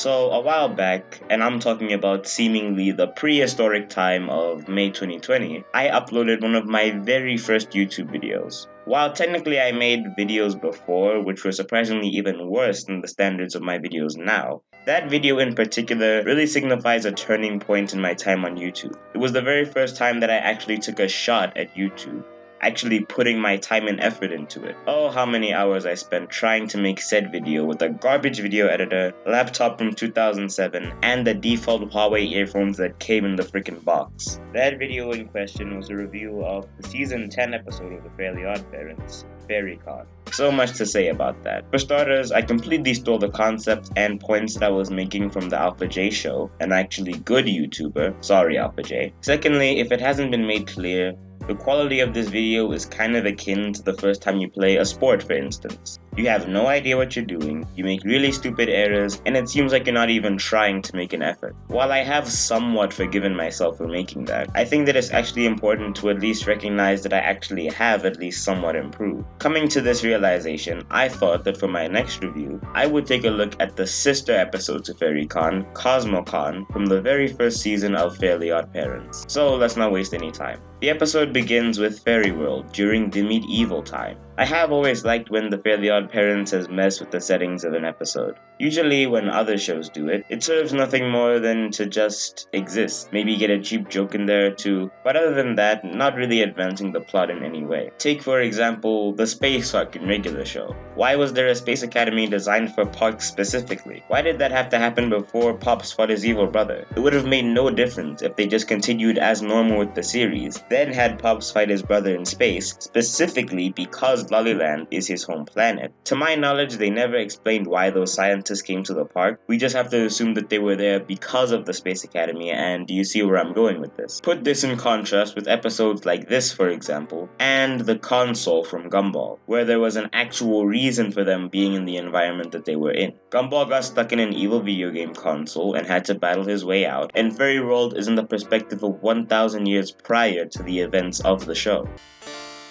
So a while back, and I'm talking about seemingly the prehistoric time of May 2020, I uploaded one of my very first YouTube videos. While technically I made videos before, which were surprisingly even worse than the standards of my videos now, that video in particular really signifies a turning point in my time on YouTube. It was the very first time that I actually took a shot at YouTube, actually putting my time and effort into it. Oh, how many hours I spent trying to make said video with a garbage video editor, laptop from 2007, and the default Huawei earphones that came in the freaking box. That video in question was a review of the season 10 episode of The Fairly OddParents, FairyCon. So much to say about that. For starters, I completely stole the concepts and points that I was making from the Alpha J show, an actually good YouTuber. Sorry, Alpha J. Secondly, if it hasn't been made clear, the quality of this video is kind of akin to the first time you play a sport, for instance. You have no idea what you're doing, you make really stupid errors, and it seems like you're not even trying to make an effort. While I have somewhat forgiven myself for making that, I think that it's actually important to at least recognize that I actually have at least somewhat improved. Coming to this realization, I thought that for my next review, I would take a look at the sister episode to FairyCon, Cosmo from the very first season of Fairly OddParents. So let's not waste any time. The episode begins with Fairy World during the medieval time. I have always liked when the Fairly OddParents has messed with the settings of an episode. Usually when other shows do it, it serves nothing more than to just exist, maybe get a cheap joke in there too, but other than that, not really advancing the plot in any way. Take for example, the space arc in regular show. Why was there a space academy designed for Park specifically? Why did that have to happen before Pops fought his evil brother? It would have made no difference if they just continued as normal with the series, then had Pops fight his brother in space, specifically because Lollyland is his home planet. To my knowledge, they never explained why those scientists came to the park. We just have to assume that they were there because of the Space Academy, and do you see where I'm going with this? Put this in contrast with episodes like this, for example, and the console from Gumball, where there was an actual reason for them being in the environment that they were in. Gumball got stuck in an evil video game console and had to battle his way out, and Fairy World is in the perspective of 1,000 years prior to the events of the show.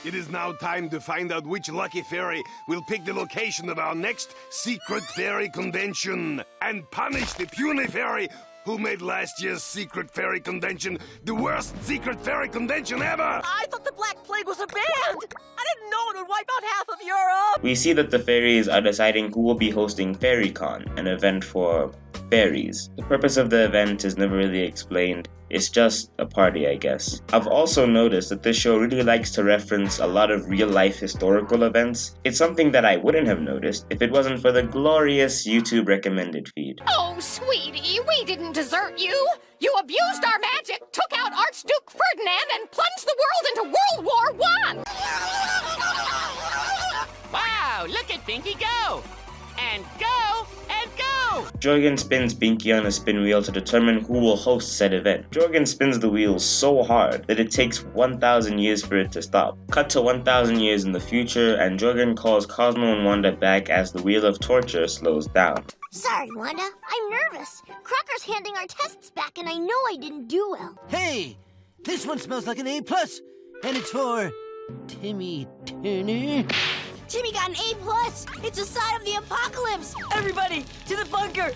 It is now time to find out which lucky fairy will pick the location of our next secret fairy convention and punish the puny fairy who made last year's secret fairy convention the worst secret fairy convention ever! I thought the Black Plague was a band! I didn't know it would wipe out half of Europe! We see that the fairies are deciding who will be hosting FairyCon, an event for fairies. The purpose of the event is never really explained. It's just a party, I guess. I've also noticed that this show really likes to reference a lot of real-life historical events. It's something that I wouldn't have noticed if it wasn't for the glorious YouTube recommended feed. Oh, sweetie, we didn't desert you. You abused our magic, took out Archduke Ferdinand, and plunged the world into World War I. Wow, look at Binky go! And go! And go! Jorgen spins Binky on a spin wheel to determine who will host said event. Jorgen spins the wheel so hard that it takes 1,000 years for it to stop. Cut to 1,000 years in the future, and Jorgen calls Cosmo and Wanda back as the Wheel of Torture slows down. Sorry, Wanda. I'm nervous. Crocker's handing our tests back, and I know I didn't do well. Hey! This one smells like an A+, and it's for Timmy Turner. Timmy got an A+. It's a sign of the apocalypse. Everybody, to the bunker!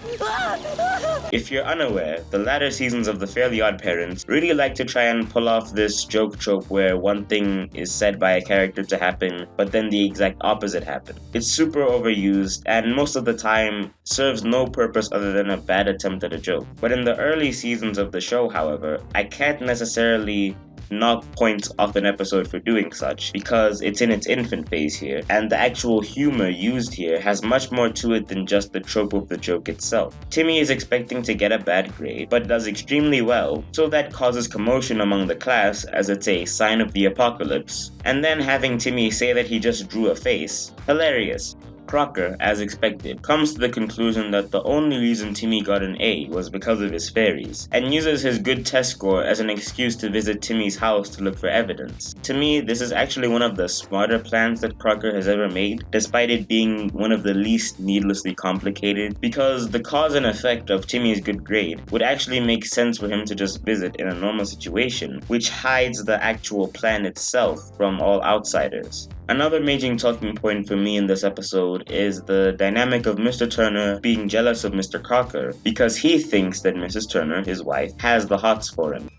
If you're unaware, the latter seasons of The Fairly OddParents really like to try and pull off this joke trope where one thing is said by a character to happen, but then the exact opposite happens. It's super overused, and most of the time serves no purpose other than a bad attempt at a joke. But in the early seasons of the show, however, I can't necessarily knock points off an episode for doing such, because it's in its infant phase here, and the actual humor used here has much more to it than just the trope of the joke itself. Timmy is expecting to get a bad grade, but does extremely well, so that causes commotion among the class as it's a sign of the apocalypse, and then having Timmy say that he just drew a face. Hilarious. Crocker, as expected, comes to the conclusion that the only reason Timmy got an A was because of his fairies, and uses his good test score as an excuse to visit Timmy's house to look for evidence. To me, this is actually one of the smarter plans that Crocker has ever made, despite it being one of the least needlessly complicated, because the cause and effect of Timmy's good grade would actually make sense for him to just visit in a normal situation, which hides the actual plan itself from all outsiders. Another major talking point for me in this episode is the dynamic of Mr. Turner being jealous of Mr. Crocker because he thinks that Mrs. Turner, his wife, has the hots for him.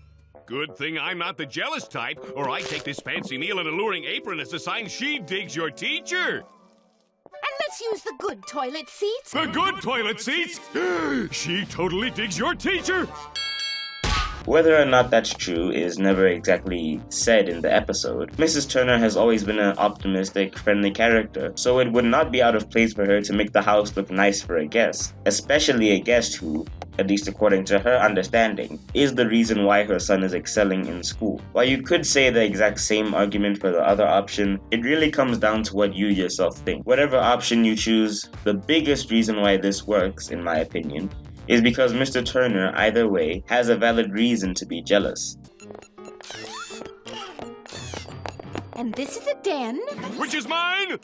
Good thing I'm not the jealous type, or I'd take this fancy meal and alluring apron as a sign she digs your teacher. And let's use the good toilet seats. The good toilet seats? She totally digs your teacher. Whether or not that's true is never exactly said in the episode. Mrs. Turner has always been an optimistic, friendly character, so it would not be out of place for her to make the house look nice for a guest, especially a guest who, at least according to her understanding, is the reason why her son is excelling in school. While you could say the exact same argument for the other option, it really comes down to what you yourself think. Whatever option you choose, the biggest reason why this works, in my opinion, is because Mr. Turner, either way, has a valid reason to be jealous. And this is a den. Which is mine?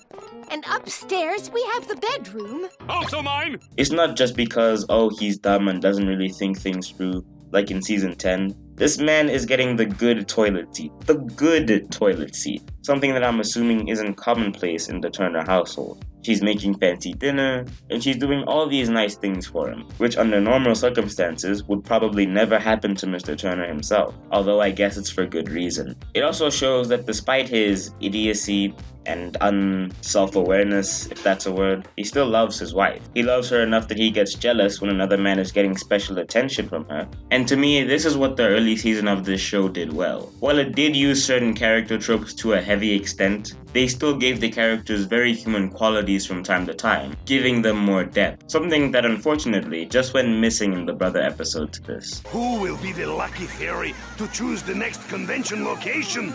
And upstairs we have the bedroom. Also mine. It's not just because, he's dumb and doesn't really think things through, like in season 10. This man is getting the good toilet seat. The good toilet seat. Something that I'm assuming isn't commonplace in the Turner household. She's making fancy dinner, and she's doing all these nice things for him, which under normal circumstances would probably never happen to Mr. Turner himself, although I guess it's for good reason. It also shows that despite his idiocy and unself-awareness, if that's a word, he still loves his wife. He loves her enough that he gets jealous when another man is getting special attention from her. And to me, this is what the early season of this show did well. While it did use certain character tropes to a heavy extent, they still gave the characters very human qualities from time to time, giving them more depth. Something that unfortunately just went missing in the brother episode to this. Who will be the lucky fairy to choose the next convention location?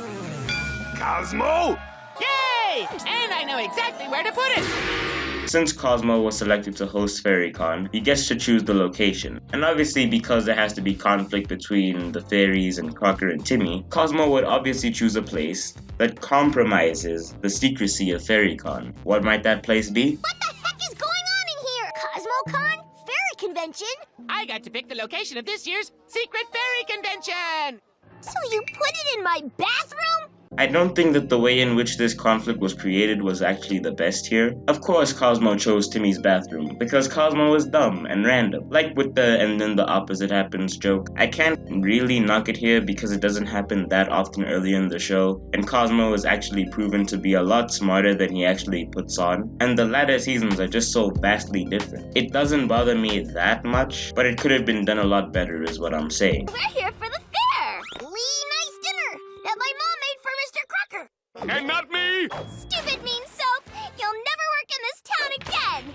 Cosmo? Yay! And I know exactly where to put it. Since Cosmo was selected to host FairyCon, he gets to choose the location. And obviously because there has to be conflict between the fairies and Crocker and Timmy, Cosmo would obviously choose a place that compromises the secrecy of FairyCon. What might that place be? What the heck is going on in here? CosmoCon? Fairy convention? I got to pick the location of this year's Secret Fairy Convention. So you put it in my bathroom? I don't think that the way in which this conflict was created was actually the best here. Of course Cosmo chose Timmy's bathroom, because Cosmo is dumb and random. Like with the and then the opposite happens joke, I can't really knock it here because it doesn't happen that often earlier in the show, and Cosmo is actually proven to be a lot smarter than he actually puts on, and the latter seasons are just so vastly different. It doesn't bother me that much, but it could have been done a lot better is what I'm saying. We're here for the fair! Nice dinner that my mom made for Mr. Crocker! And not me! Stupid mean soap! You'll never work in this town again!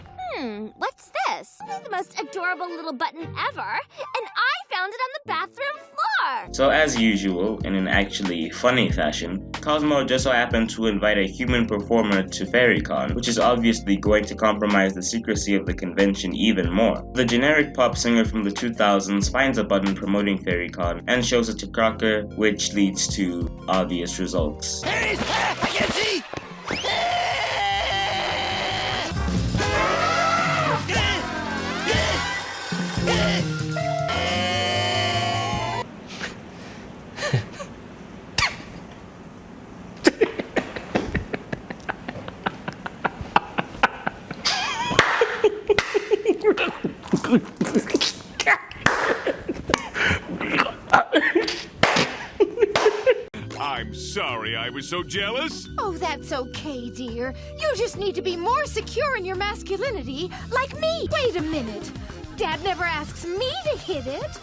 What's this? The most adorable little button ever, and I found it on the bathroom floor! So as usual, in an actually funny fashion, Cosmo just so happened to invite a human performer to FairyCon, which is obviously going to compromise the secrecy of the convention even more. The generic pop singer from the 2000s finds a button promoting FairyCon and shows it to Crocker, which leads to obvious results. Fairies! Ah, I can't see! I'm sorry I was so jealous. Oh, that's okay, dear. You just need to be more secure in your masculinity, like me. Wait a minute. Dad never asks me to hit it.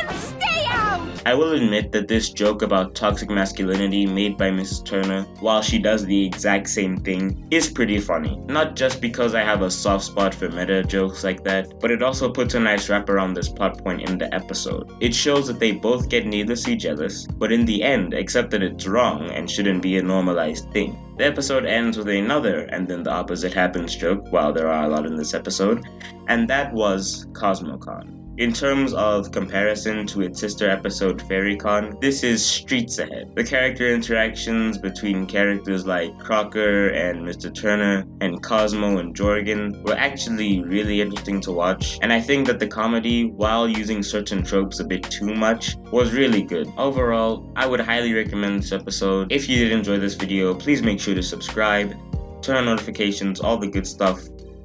And stay out! I will admit that this joke about toxic masculinity made by Mrs. Turner, while she does the exact same thing, is pretty funny. Not just because I have a soft spot for meta jokes like that, but it also puts a nice wrap around this plot point in the episode. It shows that they both get needlessly jealous, but in the end accept that it's wrong and shouldn't be a normalized thing. The episode ends with another and then the opposite happens joke, while there are a lot in this episode, and that was CosmoCon. In terms of comparison to its sister episode FairyCon, this is streets ahead. The character interactions between characters like Crocker and Mr. Turner and Cosmo and Jorgen were actually really interesting to watch, and I think that the comedy, while using certain tropes a bit too much, was really good. Overall, I would highly recommend this episode. If you did enjoy this video, please make sure to subscribe, turn on notifications, all the good stuff.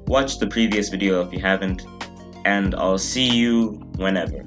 Watch the previous video if you haven't, and I'll see you whenever.